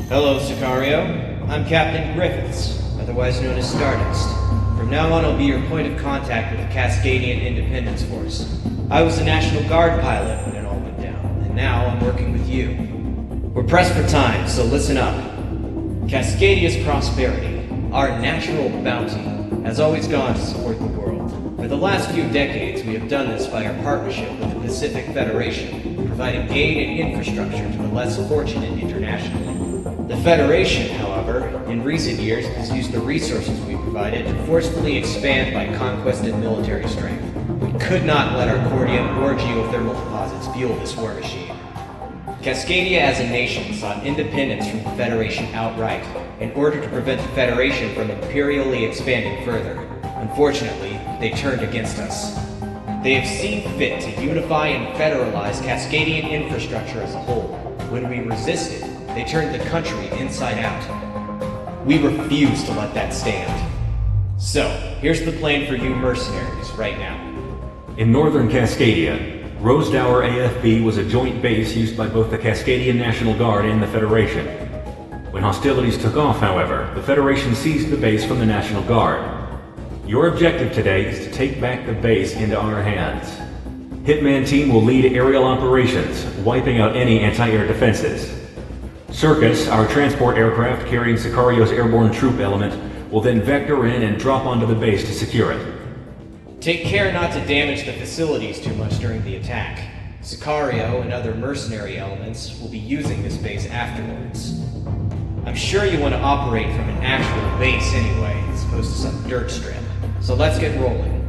Hello, Sicario. I'm Captain Griffiths, otherwise known as Stardust. From now on, I'll be your point of contact with the Cascadian Independence Force. I was a National Guard pilot when it all went down, and now I'm working with you. We're pressed for time, so listen up. Cascadia's prosperity, our natural bounty, has always gone to support the world. For the last few decades, we have done this by our partnership with the Pacific Federation, providing aid and infrastructure to the less fortunate internationally. The Federation, however, in recent years has used the resources we provided to forcefully expand by conquested military strength. We could not let our cordium or geothermal deposits fuel this war machine. Cascadia as a nation sought independence from the Federation outright in order to prevent the Federation from imperially expanding further. Unfortunately, they turned against us. They have seen fit to unify and federalize Cascadian infrastructure as a whole. When we resisted, they turned the country inside out. We refuse to let that stand. So, here's the plan for you mercenaries right now. In northern Cascadia, Rosedower AFB was a joint base used by both the Cascadian National Guard and the Federation. When hostilities took off, however, the Federation seized the base from the National Guard. Your objective today is to take back the base into our hands. Hitman Team will lead aerial operations, wiping out any anti-air defenses. Circus, our transport aircraft carrying Sicario's airborne troop element, will then vector in and drop onto the base to secure it. Take care not to damage the facilities too much during the attack. Sicario and other mercenary elements will be using this base afterwards. I'm sure you want to operate from an actual base anyway, as opposed to some dirt strip. So let's get rolling.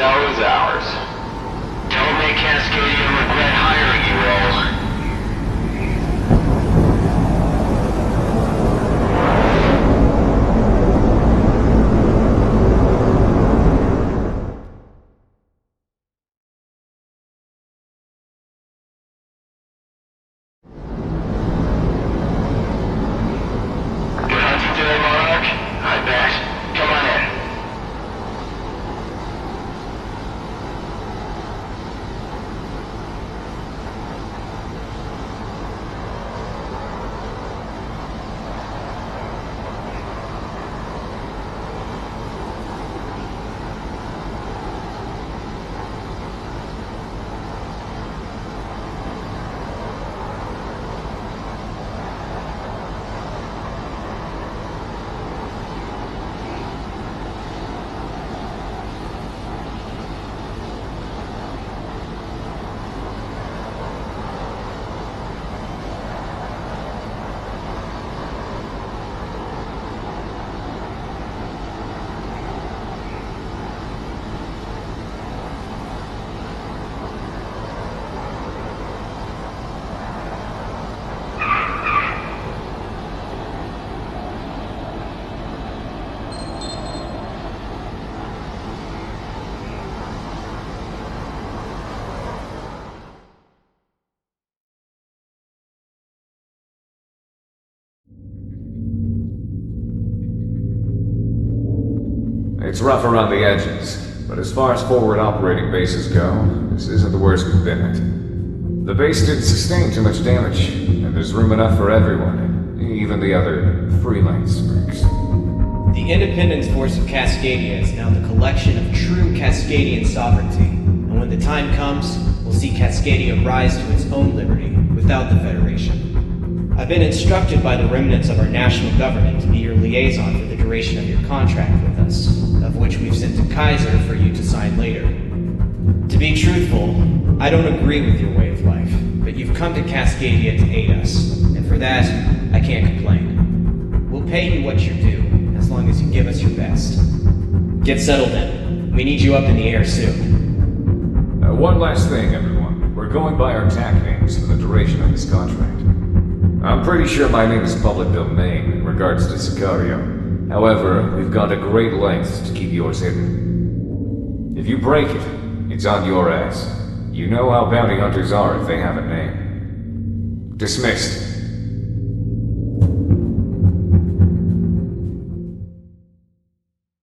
Cell is ours. Don't make Cascadia regret hiring you all. It's rough around the edges, but as far as forward operating bases go, this isn't the worst we've been at. The base didn't sustain too much damage, and there's room enough for everyone, even the other freelance mercs. The Independence Force of Cascadia is now the collection of true Cascadian sovereignty, and when the time comes, we'll see Cascadia rise to its own liberty without the Federation. I've been instructed by the remnants of our national government to be your liaison for the duration of your contract with us, of which we've sent to Kaiser for you to sign later. To be truthful, I don't agree with your way of life, but you've come to Cascadia to aid us, and for that, I can't complain. We'll pay you what you're due, as long as you give us your best. Get settled in. We need you up in the air soon. One last thing, everyone. We're going by our TAC names for the duration of this contract. I'm pretty sure my name is public domain in regards to Sicario. However, we've gone to great lengths to keep yours hidden. If you break it, it's on your ass. You know how bounty hunters are if they have a name. Dismissed.